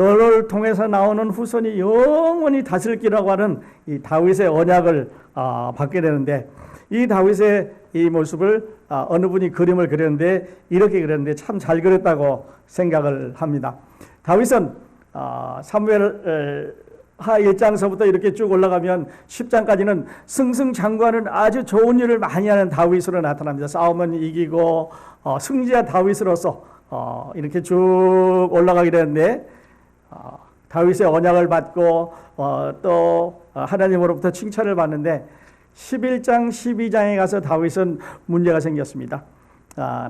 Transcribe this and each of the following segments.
너를 통해서 나오는 후손이 영원히 다스릴 기라고 하는 이 다윗의 언약을 받게 되는데, 이 다윗의 이 모습을 어느 분이 그림을 그렸는데 이렇게 그렸는데 참 잘 그렸다고 생각을 합니다. 다윗은 사무엘 하 1장서부터 이렇게 쭉 올라가면 10장까지는 승승장구하는 아주 좋은 일을 많이 하는 다윗으로 나타납니다. 싸움은 이기고 승리자 다윗으로서 이렇게 쭉 올라가게 되는데, 다윗의 언약을 받고 또 하나님으로부터 칭찬을 받는데 11장 12장에 가서 다윗은 문제가 생겼습니다.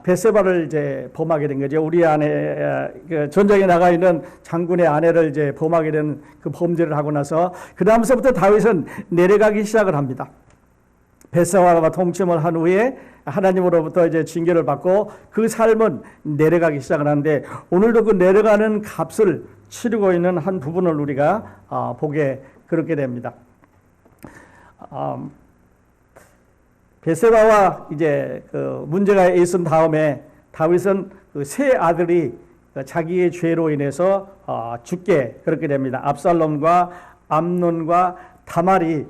벳세바를 이제 범하게 된 거죠. 우리 아내, 그 전쟁에 나가 있는 장군의 아내를 이제 범하게 된 그 범죄를 하고 나서 그 다음서부터 다윗은 내려가기 시작을 합니다. 벳세바가 통치를 한 후에 하나님으로부터 이제 징계를 받고 그 삶은 내려가기 시작을 하는데, 오늘도 그 내려가는 값을 치르고 있는 한 부분을 우리가 보게 그렇게 됩니다. 벳세바와 이제 그 문제가 있은 다음에 다윗은 그 세 아들이 자기의 죄로 인해서 죽게 그렇게 됩니다. 압살롬과 암논과 다말이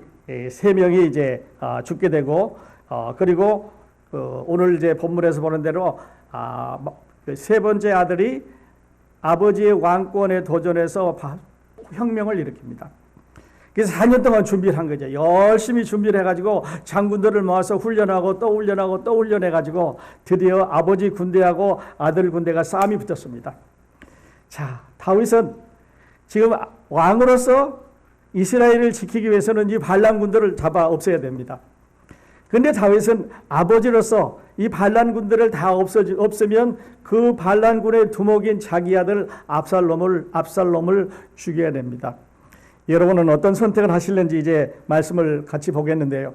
세 명이 이제 죽게 되고, 그리고 오늘 이제 본문에서 보는 대로 그 세 번째 아들이 아버지의 왕권에 도전해서 혁명을 일으킵니다. 그래서 4년 동안 준비를 한 거죠. 열심히 준비를 해가지고 장군들을 모아서 훈련하고 또 훈련하고 또 훈련해가지고 드디어 아버지 군대하고 아들 군대가 싸움이 붙었습니다. 자, 다윗은 지금 왕으로서 이스라엘을 지키기 위해서는 이 반란 군대를 잡아 없애야 됩니다. 그런데 다윗은 아버지로서 이 반란 군대를 다 없애면 그 반란군의 두목인 자기 아들 압살롬을 죽여야 됩니다. 여러분은 어떤 선택을 하실는지 이제 말씀을 같이 보겠는데요.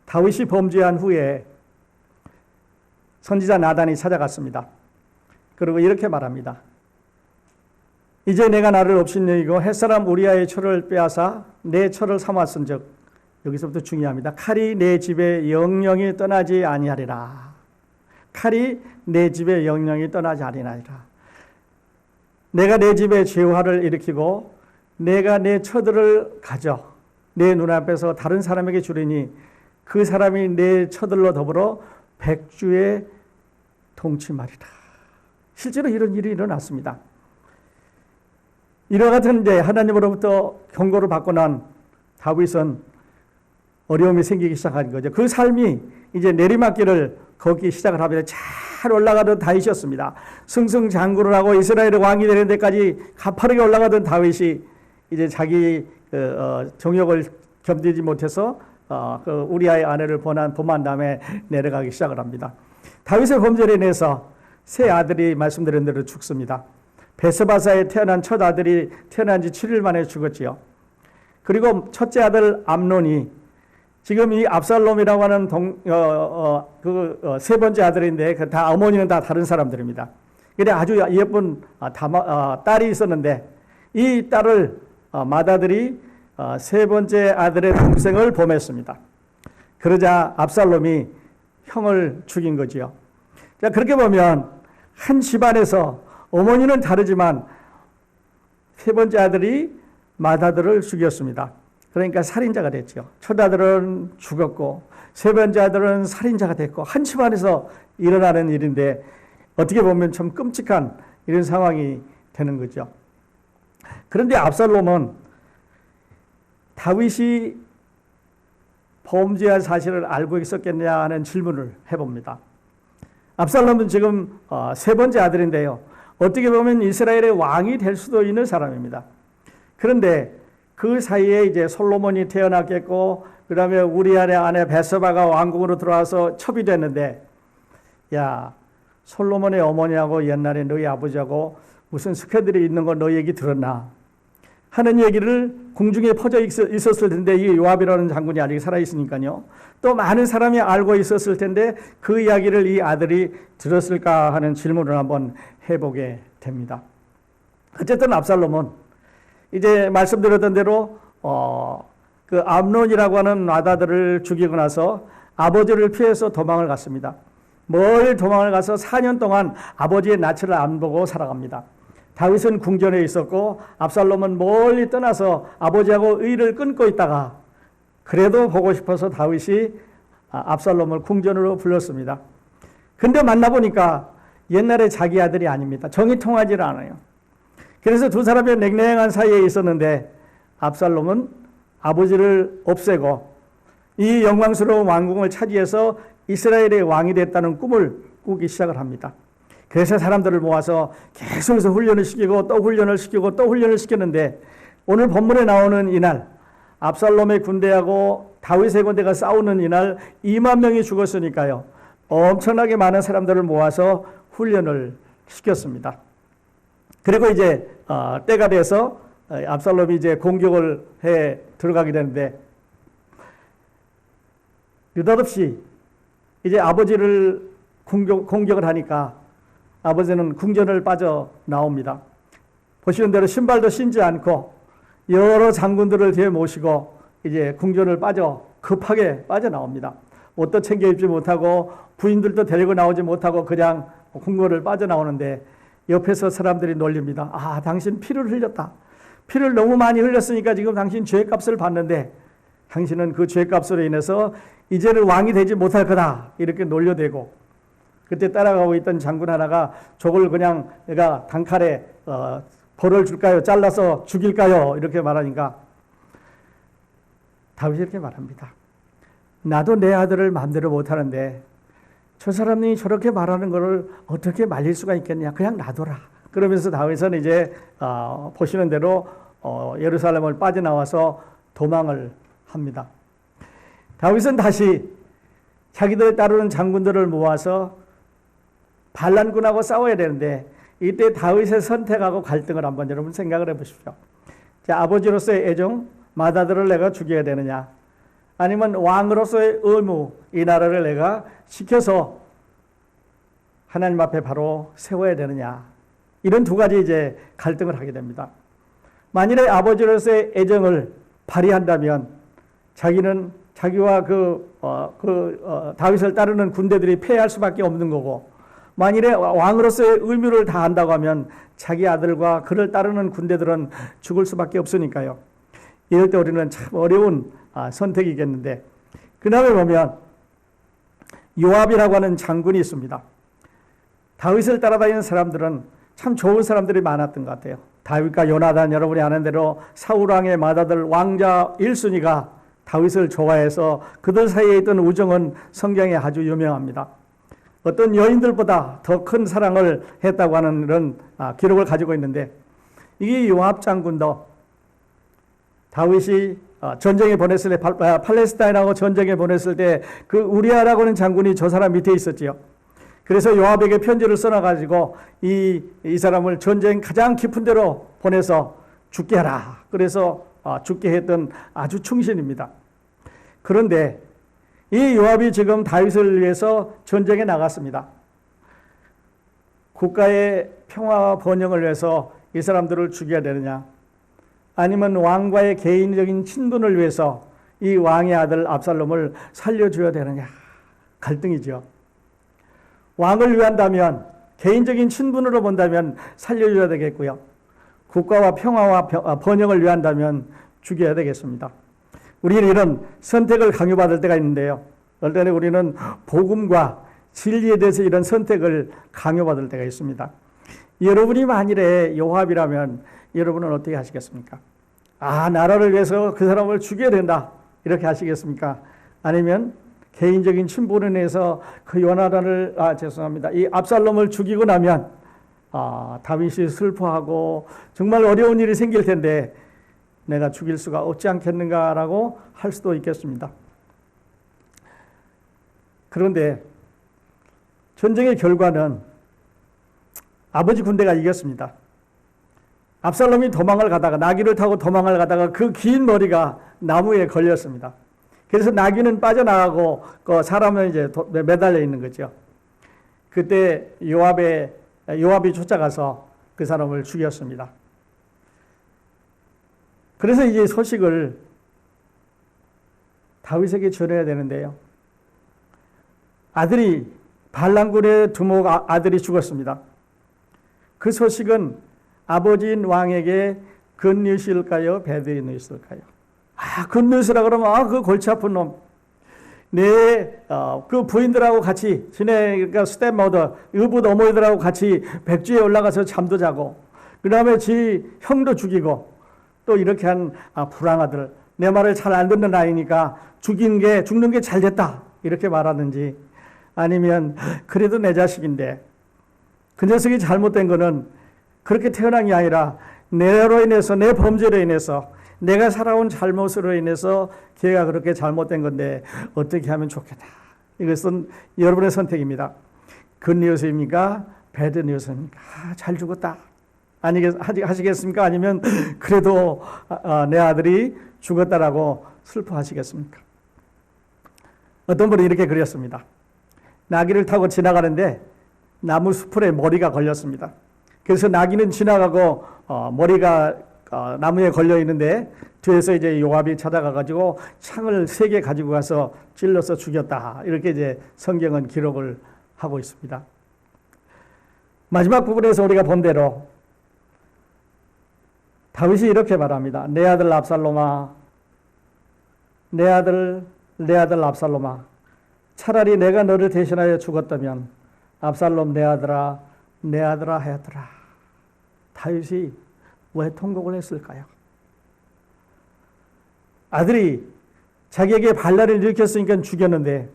다윗이 범죄한 후에 선지자 나단이 찾아갔습니다. 그리고 이렇게 말합니다. 이제 내가 나를 업신여기고 햇사람 우리아의 철을 빼앗아 내 철을 삼았은즉, 여기서부터 중요합니다. 칼이 내 집에 영영이 떠나지 아니하리라. 칼이 내 집에 영영이 떠나지 아니하리라. 내가 내 집에 죄화를 일으키고 내가 내 처들을 가져 내 눈앞에서 다른 사람에게 주리니 그 사람이 내 처들로 더불어 백주에 동침하리라. 실제로 이런 일이 일어났습니다. 이와 같은 이제 하나님으로부터 경고를 받고 난 다윗은 어려움이 생기기 시작한 거죠. 그 삶이 이제 내리막길을 걷기 시작을 하면서 잘 올라가던 다윗이었습니다. 승승장구를 하고 이스라엘의 왕이 되는 데까지 가파르게 올라가던 다윗이 이제 자기 정욕을 견디지 못해서 그 우리아의 아내를 범한 다음에 내려가기 시작을 합니다. 다윗의 범죄로 인해서 세 아들이 말씀드린 대로 죽습니다. 벳세바사에 태어난 첫 아들이 태어난 지 7일 만에 죽었지요. 그리고 첫째 아들 암논이 지금 이 압살롬이라고 하는 세 번째 아들인데 다 어머니는 다 다른 사람들입니다. 근데 아주 예쁜 딸이 있었는데 이 딸을 맏아들이 세 번째 아들의 동생을 범했습니다. 그러자 압살롬이 형을 죽인 거지요. 자, 그렇게 보면 한 집안에서 어머니는 다르지만 세 번째 아들이 맏아들을 죽였습니다. 그러니까 살인자가 됐죠. 첫 아들은 죽었고 세 번째 아들은 살인자가 됐고, 한 집안에서 일어나는 일인데 어떻게 보면 참 끔찍한 이런 상황이 되는 거죠. 그런데 압살롬은 다윗이 범죄한 사실을 알고 있었겠냐 하는 질문을 해봅니다. 압살롬은 지금 세 번째 아들인데요. 어떻게 보면 이스라엘의 왕이 될 수도 있는 사람입니다. 그런데 그 사이에 이제 솔로몬이 태어났겠고, 그 다음에 우리아의 아내 벳세바가 왕궁으로 들어와서 첩이 됐는데, 야, 솔로몬의 어머니하고 옛날에 너희 아버지하고 무슨 스캔들이 있는 거 너 얘기 들었나? 하는 얘기를 궁중에 퍼져 있었을 텐데, 이 요압이라는 장군이 아직 살아있으니까요. 또 많은 사람이 알고 있었을 텐데 그 이야기를 이 아들이 들었을까 하는 질문을 한번 해보게 됩니다. 어쨌든 압살롬은 이제 말씀드렸던 대로 그 암논이라고 하는 맏아들을 죽이고 나서 아버지를 피해서 도망을 갔습니다. 멀리 도망을 가서 4년 동안 아버지의 낯을 안 보고 살아갑니다. 다윗은 궁전에 있었고 압살롬은 멀리 떠나서 아버지하고 의를 끊고 있다가 그래도 보고 싶어서 다윗이 압살롬을 궁전으로 불렀습니다. 근데 만나보니까 옛날에 자기 아들이 아닙니다. 정이 통하지 않아요. 그래서 두 사람이 냉랭한 사이에 있었는데 압살롬은 아버지를 없애고 이 영광스러운 왕궁을 차지해서 이스라엘의 왕이 됐다는 꿈을 꾸기 시작을 합니다. 그래서 사람들을 모아서 계속해서 훈련을 시키고 또 훈련을 시키고 또 훈련을 시켰는데 오늘 본문에 나오는 이날 압살롬의 군대하고 다윗의 군대가 싸우는 이날 2만 명이 죽었으니까요. 엄청나게 많은 사람들을 모아서 훈련을 시켰습니다. 그리고 이제 때가 돼서 압살롬이 이제 공격을 해 들어가게 되는데 느닷없이 이제 아버지를 공격을 하니까 아버지는 궁전을 빠져나옵니다. 보시는 대로 신발도 신지 않고 여러 장군들을 뒤에 모시고 이제 궁전을 급하게 빠져나옵니다. 옷도 챙겨 입지 못하고 부인들도 데리고 나오지 못하고 그냥 궁궐을 빠져나오는데 옆에서 사람들이 놀립니다. 아, 당신 피를 흘렸다. 피를 너무 많이 흘렸으니까 지금 당신 죄값을 받는데 당신은 그 죄값으로 인해서 이제는 왕이 되지 못할 거다. 이렇게 놀려대고 그때 따라가고 있던 장군 하나가 저걸 그냥 내가 단칼에 벌을 줄까요? 잘라서 죽일까요? 이렇게 말하니까 다윗이 이렇게 말합니다. 나도 내 아들을 마음대로 못하는데 저 사람이 저렇게 말하는 것을 어떻게 말릴 수가 있겠냐. 그냥 놔둬라. 그러면서 다윗은 이제 보시는 대로 예루살렘을 빠져나와서 도망을 합니다. 다윗은 다시 자기들을 따르는 장군들을 모아서 반란군하고 싸워야 되는데 이때 다윗의 선택하고 갈등을 한번 여러분 생각을 해보십시오. 자, 아버지로서의 애정, 맏아들을 내가 죽여야 되느냐, 아니면 왕으로서의 의무, 이 나라를 내가 지켜서 하나님 앞에 바로 세워야 되느냐, 이런 두 가지 이제 갈등을 하게 됩니다. 만일에 아버지로서의 애정을 발휘한다면 자기는 자기와 다윗을 따르는 군대들이 패할 수밖에 없는 거고, 만일에 왕으로서의 의무를 다한다고 하면 자기 아들과 그를 따르는 군대들은 죽을 수밖에 없으니까요. 이럴 때 우리는 참 어려운 선택이겠는데, 그 다음에 보면 요압이라고 하는 장군이 있습니다. 다윗을 따라다니는 사람들은 참 좋은 사람들이 많았던 것 같아요. 다윗과 요나단, 여러분이 아는 대로 사울왕의 맏아들 왕자 1순위가 다윗을 좋아해서 그들 사이에 있던 우정은 성경에 아주 유명합니다. 어떤 여인들보다 더 큰 사랑을 했다고 하는 이런 기록을 가지고 있는데, 이게 요압 장군도 다윗이 전쟁에 보냈을 때, 팔레스타인하고 전쟁에 보냈을 때 그 우리아라고 하는 장군이 저 사람 밑에 있었지요. 그래서 요압에게 편지를 써놔가지고 이 사람을 전쟁 가장 깊은 데로 보내서 죽게 하라. 그래서 죽게 했던 아주 충신입니다. 그런데 이 요압이 지금 다윗을 위해서 전쟁에 나갔습니다. 국가의 평화와 번영을 위해서 이 사람들을 죽여야 되느냐, 아니면 왕과의 개인적인 친분을 위해서 이 왕의 아들 압살롬을 살려줘야 되느냐, 갈등이죠. 왕을 위한다면, 개인적인 친분으로 본다면 살려줘야 되겠고요. 국가와 평화와 번영을 위한다면 죽여야 되겠습니다. 우리는 이런 선택을 강요받을 때가 있는데요. 어떨 때는 우리는 복음과 진리에 대해서 이런 선택을 강요받을 때가 있습니다. 여러분이 만일에 요압이라면 여러분은 어떻게 하시겠습니까? 나라를 위해서 그 사람을 죽여야 된다, 이렇게 하시겠습니까? 아니면 개인적인 친분에 의해서 그 요나단을, 이 압살롬을 죽이고 나면 다윗이 슬퍼하고 정말 어려운 일이 생길 텐데 내가 죽일 수가 없지 않겠는가라고 할 수도 있겠습니다. 그런데 전쟁의 결과는 아버지 군대가 이겼습니다. 압살롬이 도망을 가다가, 나귀를 타고 도망을 가다가 그 긴 머리가 나무에 걸렸습니다. 그래서 나귀는 빠져나가고 그 사람은 이제 매달려 있는 거죠. 그때 요압이 쫓아가서 그 사람을 죽였습니다. 그래서 이제 소식을 다윗에게 전해야 되는데요. 반란군의 두목 아들이 죽었습니다. 그 소식은 아버지인 왕에게 굿뉴스일까요? 배드 뉴스일까요? 굿뉴스라 그러면 그 골치 아픈 놈. 그 부인들하고 같이 그러니까 스텝머더 의붓 어머니들하고 같이 백주에 올라가서 잠도 자고 그 다음에 지 형도 죽이고 또 이렇게 한 불황아들, 내 말을 잘 안 듣는 아이니까 죽는 게 잘 됐다 이렇게 말하는지, 아니면 그래도 내 자식인데 그 녀석이 잘못된 거는 그렇게 태어난 게 아니라 내로 인해서, 내 범죄로 인해서, 내가 살아온 잘못으로 인해서 걔가 그렇게 잘못된 건데 어떻게 하면 좋겠다. 이것은 여러분의 선택입니다. 굿뉴스입니까? 배드뉴스입니까? 잘 죽었다 하시겠습니까? 아니면 그래도 내 아들이 죽었다라고 슬퍼하시겠습니까? 어떤 분이 이렇게 그렸습니다. 나귀를 타고 지나가는데 나무 수풀에 머리가 걸렸습니다. 그래서 나귀는 지나가고 머리가 나무에 걸려 있는데 뒤에서 이제 요압이 찾아가가지고 창을 3개 가지고 가서 찔러서 죽였다. 이렇게 이제 성경은 기록을 하고 있습니다. 마지막 부분에서 우리가 본 대로 다윗이 이렇게 말합니다. 내 아들 압살롬아, 내 아들 압살롬아, 차라리 내가 너를 대신하여 죽었다면 압살롬 내 아들아 하였더라. 다윗이 왜 통곡을 했을까요? 아들이 자기에게 반란을 일으켰으니까 죽였는데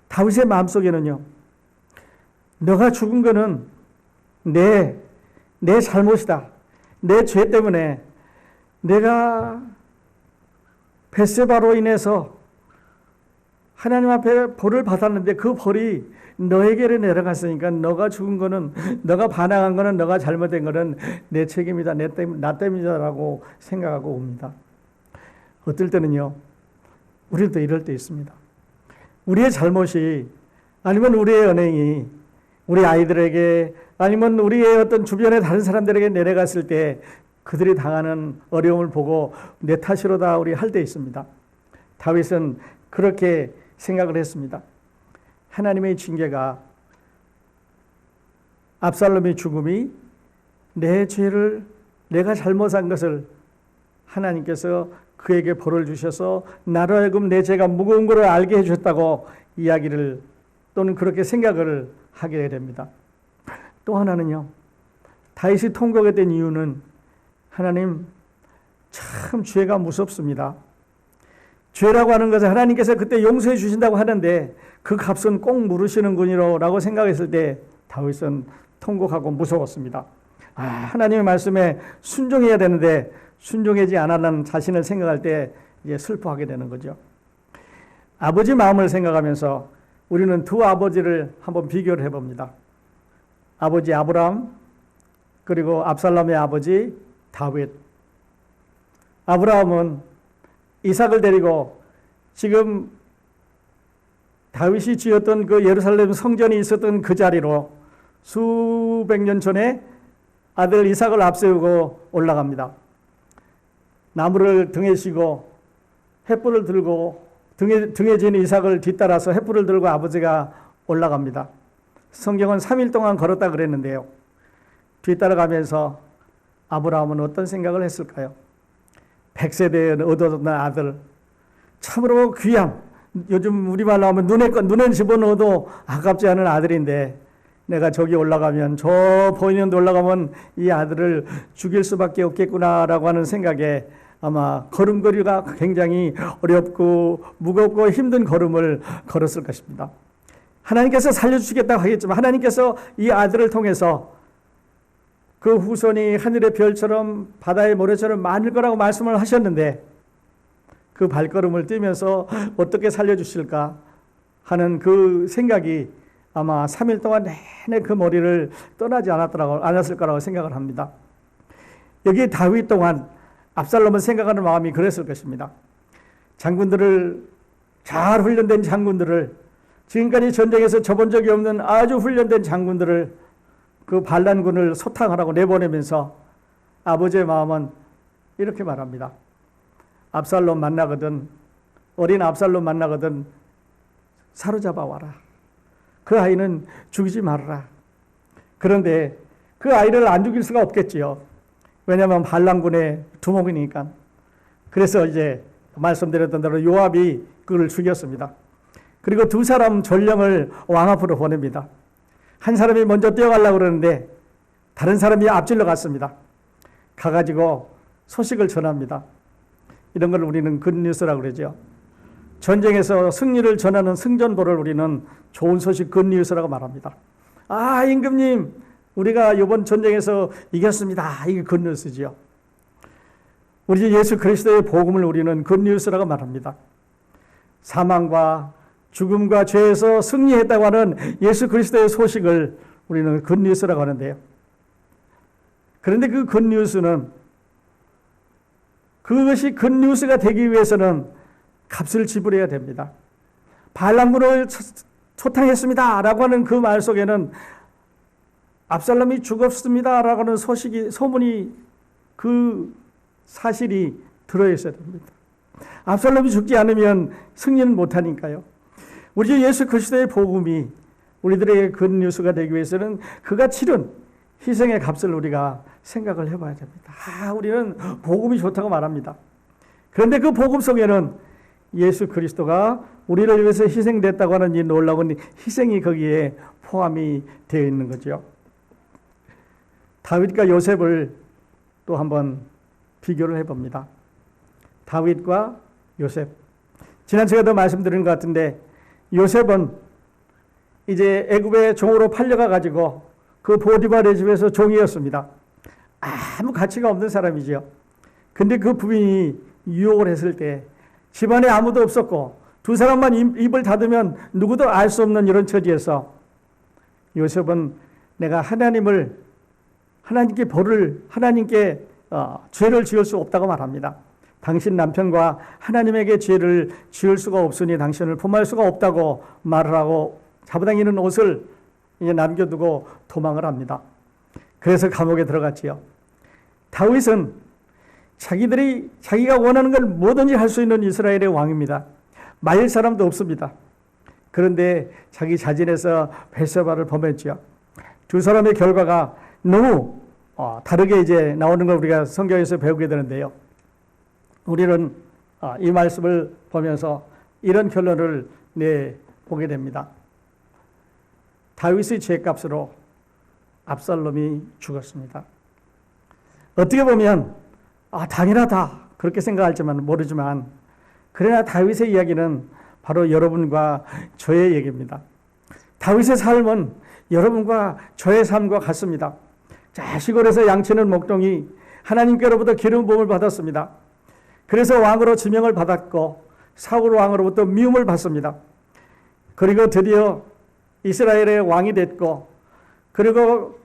다윗의 마음속에는요, 너가 죽은 거는 내 잘못이다. 내 죄 때문에 내가 벳세바로 인해서 하나님 앞에 벌을 받았는데 그 벌이 너에게로 내려갔으니까 너가 죽은 거는, 너가 반항한 거는, 너가 잘못된 거는 내 책임이다, 나 때문이다라고 생각하고 옵니다. 어떨 때는요, 우리도 이럴 때 있습니다. 우리의 잘못이, 아니면 우리의 언행이 우리 아이들에게, 아니면 우리의 어떤 주변의 다른 사람들에게 내려갔을 때 그들이 당하는 어려움을 보고 내 탓이로다 우리 할 때 있습니다. 다윗은 그렇게 생각을 했습니다. 하나님의 징계가, 압살롬의 죽음이 내 죄를, 내가 잘못한 것을 하나님께서 그에게 벌을 주셔서 나로 하여금 내 죄가 무거운 것을 알게 해주셨다고 이야기를, 또는 그렇게 생각을 하게 됩니다. 또 하나는요, 다윗이 통곡했던 이유는 하나님 참 죄가 무섭습니다. 죄라고 하는 것은 하나님께서 그때 용서해 주신다고 하는데 그 값은 꼭 물으시는군요라고 생각했을 때 다윗은 통곡하고 무서웠습니다. 하나님의 말씀에 순종해야 되는데 순종하지 않았는 자신을 생각할 때 이제 슬퍼하게 되는 거죠. 아버지 마음을 생각하면서 우리는 두 아버지를 한번 비교를 해봅니다. 아버지 아브라함, 그리고 압살롬의 아버지 다윗. 아브라함은 이삭을 데리고 지금 다윗이 지었던 그 예루살렘 성전이 있었던 그 자리로 수백 년 전에 아들 이삭을 앞세우고 올라갑니다. 나무를 등에 씌고 횃불을 들고 등에 진 이삭을 뒤따라서 횃불을 들고 아버지가 올라갑니다. 성경은 3일 동안 걸었다 그랬는데요. 뒤따라가면서 아브라함은 어떤 생각을 했을까요? 100세대에 얻어둔 아들, 참으로 귀한, 요즘 우리말로 하면 눈에 집어넣어도 아깝지 않은 아들인데 내가 저기 올라가면, 저 보이는 데 올라가면 이 아들을 죽일 수밖에 없겠구나라고 하는 생각에 아마 걸음걸이가 굉장히 어렵고 무겁고 힘든 걸음을 걸었을 것입니다. 하나님께서 살려주시겠다고 하겠지만 하나님께서 이 아들을 통해서 그 후손이 하늘의 별처럼 바다의 모래처럼 많을 거라고 말씀을 하셨는데 그 발걸음을 뛰면서 어떻게 살려주실까 하는 그 생각이 아마 3일 동안 내내 그 머리를 떠나지 않았을 거라고 생각을 합니다. 여기 다윗 동안 압살롬은 생각하는 마음이 그랬을 것입니다. 장군들을, 잘 훈련된 장군들을, 지금까지 전쟁에서 져본 적이 없는 아주 훈련된 장군들을, 그 반란군을 소탕하라고 내보내면서 아버지의 마음은 이렇게 말합니다. 압살롬 만나거든, 어린 압살롬 만나거든 사로잡아 와라. 그 아이는 죽이지 말아라. 그런데 그 아이를 안 죽일 수가 없겠지요. 왜냐하면 반란군의 두목이니까. 그래서 이제 말씀드렸던 대로 요압이 그를 죽였습니다. 그리고 두 사람 전령을 왕 앞으로 보냅니다. 한 사람이 먼저 뛰어가려고 그러는데 다른 사람이 앞질러 갔습니다. 가가지고 소식을 전합니다. 이런 걸 우리는 굿뉴스라고 그러죠. 전쟁에서 승리를 전하는 승전보를 우리는 좋은 소식 굿뉴스라고 말합니다. 아, 임금님, 우리가 이번 전쟁에서 이겼습니다. 이게 굿뉴스지요. 우리 예수 그리스도의 복음을 우리는 굿뉴스라고 말합니다. 사망과 죽음과 죄에서 승리했다고 하는 예수 그리스도의 소식을 우리는 굿뉴스라고 하는데요. 그런데 그 굿뉴스는, 그것이 굿뉴스가 되기 위해서는 값을 지불해야 됩니다. 반란군을 초탕했습니다 라고 하는 그 말 속에는 압살롬이 죽었습니다 라고 하는 소문이, 그 사실이 들어있어야 됩니다. 압살롬이 죽지 않으면 승리는 못하니까요. 우리 예수 그리스도의 복음이 우리들에게 굿뉴스가 되기 위해서는 그가 치른 희생의 값을 우리가 생각을 해봐야 됩니다. 우리는 복음이 좋다고 말합니다. 그런데 그 복음 속에는 예수 그리스도가 우리를 위해서 희생됐다고 하는 이 놀라운 희생이 거기에 포함이 되어 있는 거죠. 다윗과 요셉을 또 한번 비교를 해봅니다. 다윗과 요셉. 지난 시간에도 말씀드린 것 같은데 요셉은 이제 애굽의 종으로 팔려가 가지고 그 보디발의 집에서 종이었습니다. 아무 가치가 없는 사람이죠. 근데 그 부인이 유혹을 했을 때 집안에 아무도 없었고 두 사람만 입을 닫으면 누구도 알 수 없는 이런 처지에서 요셉은 내가 하나님께 죄를 지을 수 없다고 말합니다. 당신 남편과 하나님에게 죄를 지을 수가 없으니 당신을 품할 수가 없다고 말을 하고 잡아당기는 옷을 이제 남겨두고 도망을 합니다. 그래서 감옥에 들어갔지요. 다윗은 자기가 원하는 걸 뭐든지 할 수 있는 이스라엘의 왕입니다. 말릴 사람도 없습니다. 그런데 자기 자진해서 벳세바를 범했죠. 두 사람의 결과가 너무 다르게 이제 나오는 걸 우리가 성경에서 배우게 되는데요. 우리는 이 말씀을 보면서 이런 결론을 내보게 됩니다. 다윗의 죄값으로 압살롬이 죽었습니다. 어떻게 보면 당연하다 그렇게 생각할지만 모르지만 그러나 다윗의 이야기는 바로 여러분과 저의 얘기입니다. 다윗의 삶은 여러분과 저의 삶과 같습니다. 자, 시골에서 양치는 목동이 하나님께로부터 기름 부음을 받았습니다. 그래서 왕으로 지명을 받았고 사울 왕으로부터 미움을 받습니다. 그리고 드디어 이스라엘의 왕이 됐고 그리고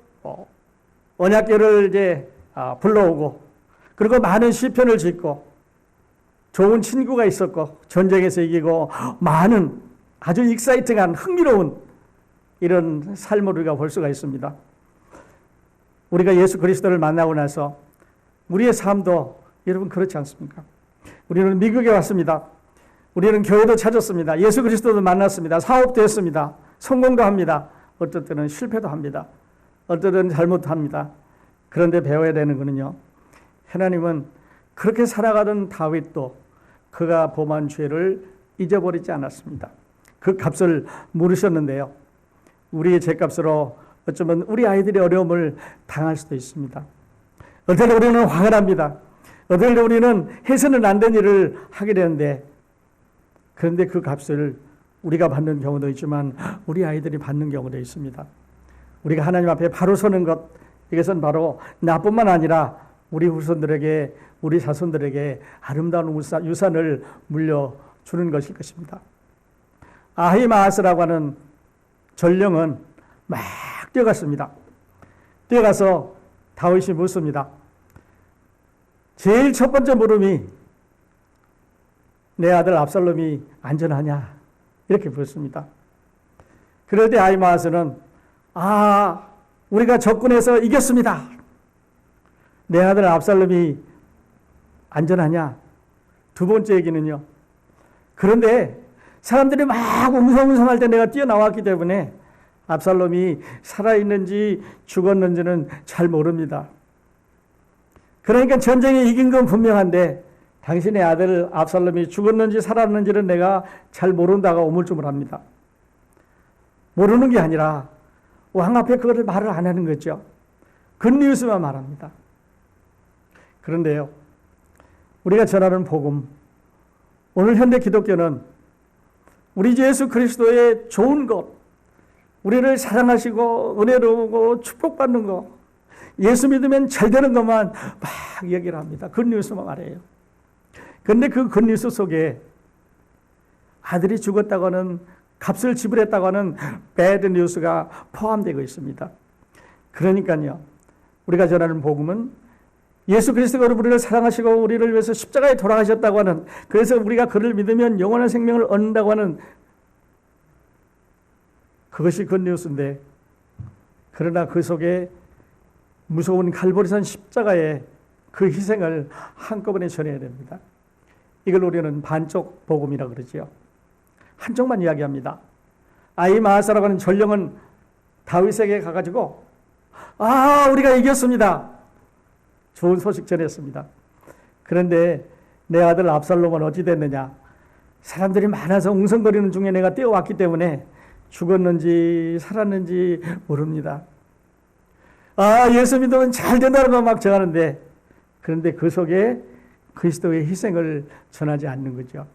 언약궤를 이제 불러오고 그리고 많은 시편을 짓고 좋은 친구가 있었고 전쟁에서 이기고 많은 아주 익사이팅한 흥미로운 이런 삶을 우리가 볼 수가 있습니다. 우리가 예수 그리스도를 만나고 나서 우리의 삶도 여러분 그렇지 않습니까? 우리는 미국에 왔습니다. 우리는 교회도 찾았습니다. 예수 그리스도도 만났습니다. 사업도 했습니다. 성공도 합니다. 어떨 때는 실패도 합니다. 어떨 때는 잘못합니다. 그런데 배워야 되는 것은요. 하나님은 그렇게 살아가던 다윗도 그가 범한 죄를 잊어버리지 않았습니다. 그 값을 물으셨는데요. 우리의 죄값으로 어쩌면 우리 아이들의 어려움을 당할 수도 있습니다. 어떨 때 우리는 화가 납니다. 어떨 때 우리는 해서는 안 된 일을 하게 되는데 그런데 그 값을 우리가 받는 경우도 있지만 우리 아이들이 받는 경우도 있습니다. 우리가 하나님 앞에 바로 서는 것, 이것은 바로 나뿐만 아니라 우리 후손들에게, 우리 자손들에게 아름다운 유산을 물려주는 것일 것입니다. 아히마아스라고 하는 전령은 막 뛰어갔습니다. 뛰어가서 다윗이 묻습니다. 제일 첫 번째 물음이 내 아들 압살롬이 안전하냐? 이렇게 묻습니다. 그럴 때 아히마아스는 우리가 적군에서 이겼습니다. 내 아들 압살롬이 안전하냐? 두 번째 얘기는요. 그런데 사람들이 막 웅성웅성할 때 내가 뛰어나왔기 때문에 압살롬이 살아있는지 죽었는지는 잘 모릅니다. 그러니까 전쟁에 이긴 건 분명한데 당신의 아들 압살롬이 죽었는지 살았는지는 내가 잘 모른다고 우물쭈물합니다. 모르는 게 아니라 왕 앞에 그거를 말을 안 하는 거죠. 굿뉴스만 말합니다. 그런데요, 우리가 전하는 복음, 오늘 현대 기독교는 우리 주 예수 그리스도의 좋은 것, 우리를 사랑하시고 은혜로우고 축복받는 것, 예수 믿으면 잘 되는 것만 막 얘기를 합니다. 굿뉴스만 말해요. 그런데 그 굿뉴스 속에 아들이 죽었다고 하는, 값을 지불했다고 하는 배드 뉴스가 포함되고 있습니다. 그러니까요, 우리가 전하는 복음은 예수 그리스도가 우리를 사랑하시고 우리를 위해서 십자가에 돌아가셨다고 하는, 그래서 우리가 그를 믿으면 영원한 생명을 얻는다고 하는 그것이 굿뉴스인데, 그러나 그 속에 무서운 갈보리산 십자가의 그 희생을 한꺼번에 전해야 됩니다. 이걸 우리는 반쪽 복음이라고 그러지요. 한쪽만 이야기합니다. 아히마아사라고 하는 전령은 다윗에게 가가지고 우리가 이겼습니다. 좋은 소식 전했습니다. 그런데 내 아들 압살롬은 어찌 됐느냐? 사람들이 많아서 웅성거리는 중에 내가 뛰어왔기 때문에 죽었는지 살았는지 모릅니다. 예수 믿으면 잘 된다는 거 막 전하는데, 그런데 그 속에 그리스도의 희생을 전하지 않는 거죠.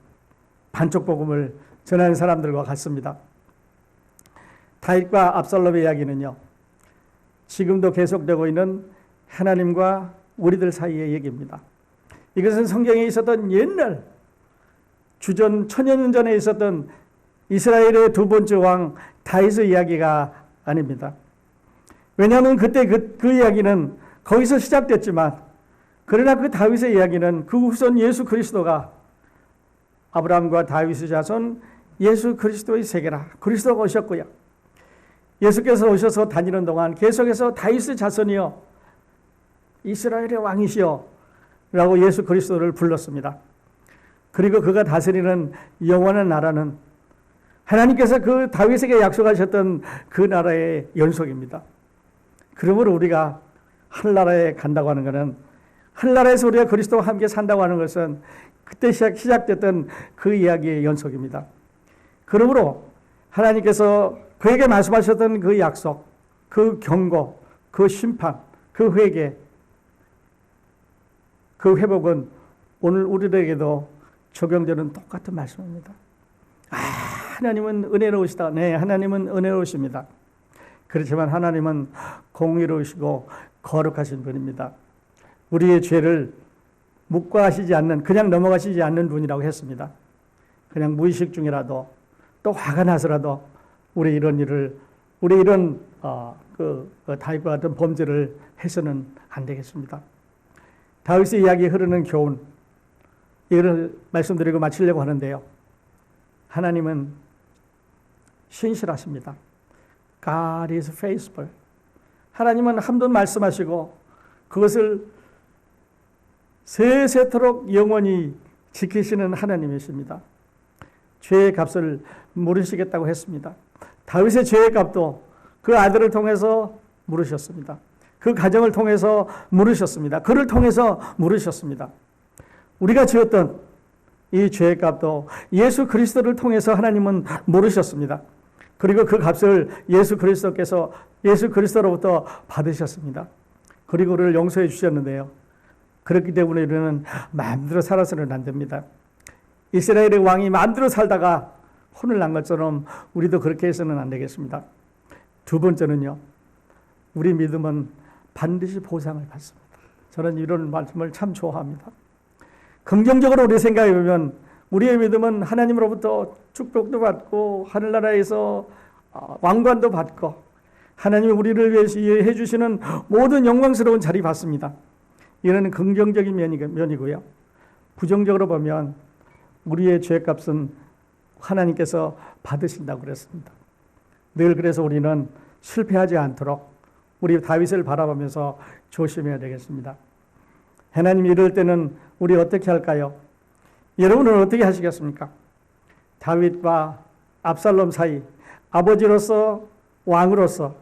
반쪽 복음을 전하는 사람들과 같습니다. 다윗과 압살롬의 이야기는요, 지금도 계속되고 있는 하나님과 우리들 사이의 얘기입니다. 이것은 성경에 있었던 옛날 주전 1000년 전에 있었던 이스라엘의 두 번째 왕 다윗의 이야기가 아닙니다. 왜냐하면 그때 그 이야기는 거기서 시작됐지만, 그러나 그 다윗의 이야기는 그 후손 예수 그리스도가, 아브라함과 다윗의 자손 예수 그리스도의 세계라, 그리스도가 오셨고요, 예수께서 오셔서 다니는 동안 계속해서 다윗의 자손이여 이스라엘의 왕이시여 라고 예수 그리스도를 불렀습니다. 그리고 그가 다스리는 영원한 나라는 하나님께서 그 다윗에게 약속하셨던 그 나라의 연속입니다. 그러므로 우리가 하늘나라에 간다고 하는 것은, 하늘나라에서 우리가 그리스도와 함께 산다고 하는 것은 그때 시작됐던 그 이야기의 연속입니다. 그러므로 하나님께서 그에게 말씀하셨던 그 약속, 그 경고, 그 심판, 그 회개, 그 회복은 오늘 우리에게도 적용되는 똑같은 말씀입니다. 하나님은 은혜로우시다. 네, 하나님은 은혜로우십니다. 그렇지만 하나님은 공의로우시고 거룩하신 분입니다. 우리의 죄를 묵과하시지 않는, 그냥 넘어가시지 않는 분이라고 했습니다. 그냥 무의식 중이라도, 또 화가 나서라도 우리 이런 일을, 우리 이런 다윗과 같은 범죄를 해서는 안 되겠습니다. 다윗의 이야기에 흐르는 교훈, 이걸 말씀드리고 마치려고 하는데요, 하나님은 신실하십니다. God is faithful. 하나님은 한 번 말씀하시고 그것을 세세토록 영원히 지키시는 하나님이십니다. 죄의 값을 물으시겠다고 했습니다. 다윗의 죄의 값도 그 아들을 통해서 물으셨습니다. 그 가정을 통해서 물으셨습니다. 그를 통해서 물으셨습니다. 우리가 지었던 이 죄의 값도 예수 그리스도를 통해서 하나님은 물으셨습니다. 그리고 그 값을 예수 그리스도로부터 받으셨습니다. 그리고 우리를 용서해 주셨는데요, 그렇기 때문에 우리는 마음대로 살아서는 안 됩니다. 이스라엘의 왕이 마음대로 살다가 혼을 난 것처럼 우리도 그렇게 해서는 안 되겠습니다. 두 번째는요, 우리 믿음은 반드시 보상을 받습니다. 저는 이런 말씀을 참 좋아합니다. 긍정적으로 우리 생각해 보면 우리의 믿음은 하나님으로부터 축복도 받고 하늘나라에서 왕관도 받고 하나님이 우리를 위해서 해주시는 모든 영광스러운 자리 받습니다. 이런 긍정적인 면이고요. 부정적으로 보면 우리의 죄값은 하나님께서 받으신다고 그랬습니다. 늘 그래서 우리는 실패하지 않도록 우리 다윗을 바라보면서 조심해야 되겠습니다. 하나님이 이럴 때는 우리 어떻게 할까요? 여러분은 어떻게 하시겠습니까? 다윗과 압살롬 사이, 아버지로서 왕으로서,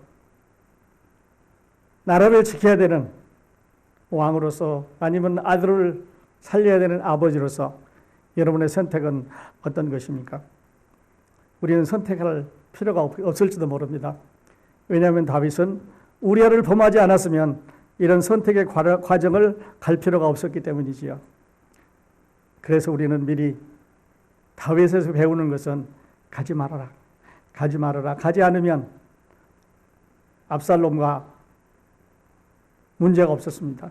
나라를 지켜야 되는 왕으로서, 아니면 아들을 살려야 되는 아버지로서 여러분의 선택은 어떤 것입니까? 우리는 선택할 필요가 없을지도 모릅니다. 왜냐하면 다윗은 우리아를 범하지 않았으면 이런 선택의 과정을 갈 필요가 없었기 때문이지요. 그래서 우리는 미리 다윗에서 배우는 것은 가지 말아라. 가지 말아라. 가지 않으면 압살롬과 문제가 없었습니다.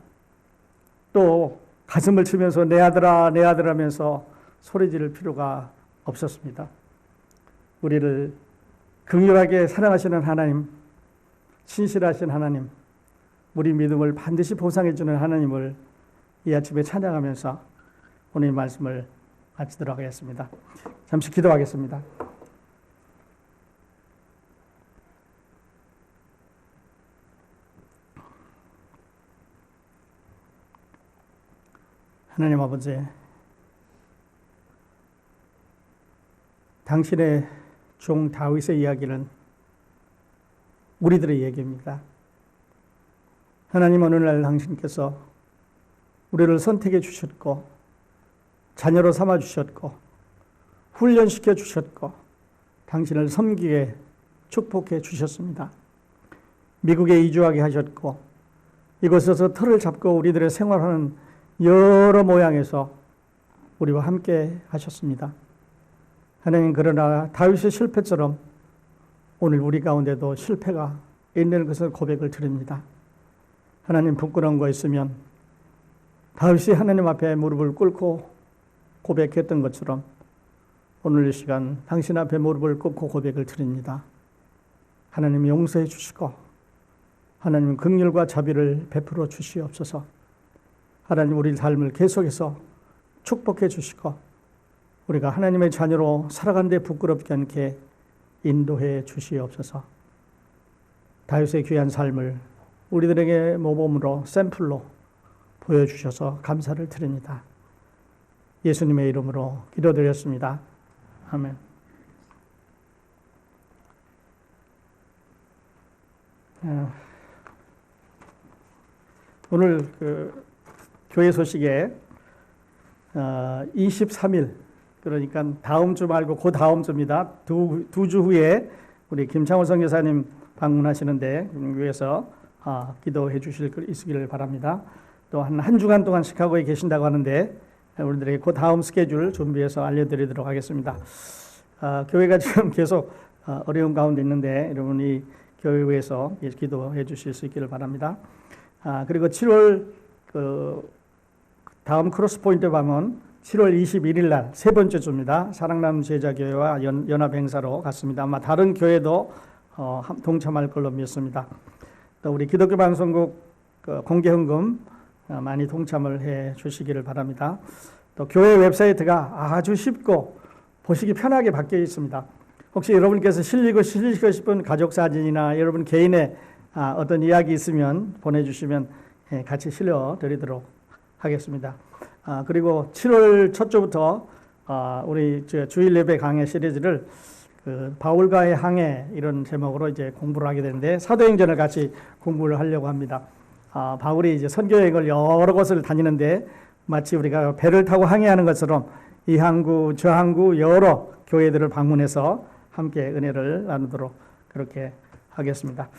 또 가슴을 치면서 내 아들아 내 아들 하면서 소리 지를 필요가 없었습니다. 우리를 긍휼하게 사랑하시는 하나님, 신실하신 하나님, 우리 믿음을 반드시 보상해 주는 하나님을 이 아침에 찬양하면서 오늘 말씀을 마치도록 하겠습니다. 잠시 기도하겠습니다. 하나님 아버지, 당신의 종 다윗의 이야기는 우리들의 얘기입니다. 하나님, 오늘날 당신께서 우리를 선택해 주셨고 자녀로 삼아 주셨고 훈련시켜 주셨고 당신을 섬기게 축복해 주셨습니다. 미국에 이주하게 하셨고 이곳에서 틀을 잡고 우리들의 생활하는 여러 모양에서 우리와 함께 하셨습니다. 하나님, 그러나 다윗의 실패처럼 오늘 우리 가운데도 실패가 있는 것을 고백을 드립니다. 하나님, 부끄러운 거 있으면 다윗이 하나님 앞에 무릎을 꿇고 고백했던 것처럼 오늘 이 시간 당신 앞에 무릎을 꿇고 고백을 드립니다. 하나님, 용서해 주시고 하나님 긍휼과 자비를 베풀어 주시옵소서. 하나님, 우리 삶을 계속해서 축복해 주시고 우리가 하나님의 자녀로 살아가는 데 부끄럽지 않게 인도해 주시옵소서. 다윗의 귀한 삶을 우리들에게 모범으로 샘플로 보여주셔서 감사를 드립니다. 예수님의 이름으로 기도드렸습니다. 아멘. 오늘 교회 소식에 23일, 그러니까 다음 주 말고 그 다음 주입니다. 두 주 후에 우리 김창호 선교사님 방문하시는데 위해서 기도해 주실 수 있기를 바랍니다. 또 한 주간 동안 시카고에 계신다고 하는데 우리들에게 그 다음 스케줄 준비해서 알려드리도록 하겠습니다. 교회가 지금 계속 어려운 가운데 있는데 여러분이 교회에서 기도해 주실 수 있기를 바랍니다. 그리고 7월 다음 크로스포인트 밤은 7월 21일 날 세 번째 주입니다. 사랑나눔 제자교회와 연합 행사로 갔습니다. 아마 다른 교회도 동참할 걸로 믿습니다. 또 우리 기독교 방송국 공개헌금 많이 동참을 해 주시기를 바랍니다. 또 교회 웹사이트가 아주 쉽고 보시기 편하게 바뀌어 있습니다. 혹시 여러분께서 실리고 싶은 가족 사진이나 여러분 개인의 어떤 이야기 있으면 보내주시면 같이 실려드리도록 하겠습니다. 그리고 7월 첫 주부터 우리 주일 예배 강해 시리즈를 바울과의 항해 이런 제목으로 이제 공부를 하게 되는데 사도행전을 같이 공부를 하려고 합니다. 바울이 이제 선교여행을 여러 곳을 다니는데 마치 우리가 배를 타고 항해하는 것처럼 이 항구 저 항구 여러 교회들을 방문해서 함께 은혜를 나누도록 그렇게 하겠습니다.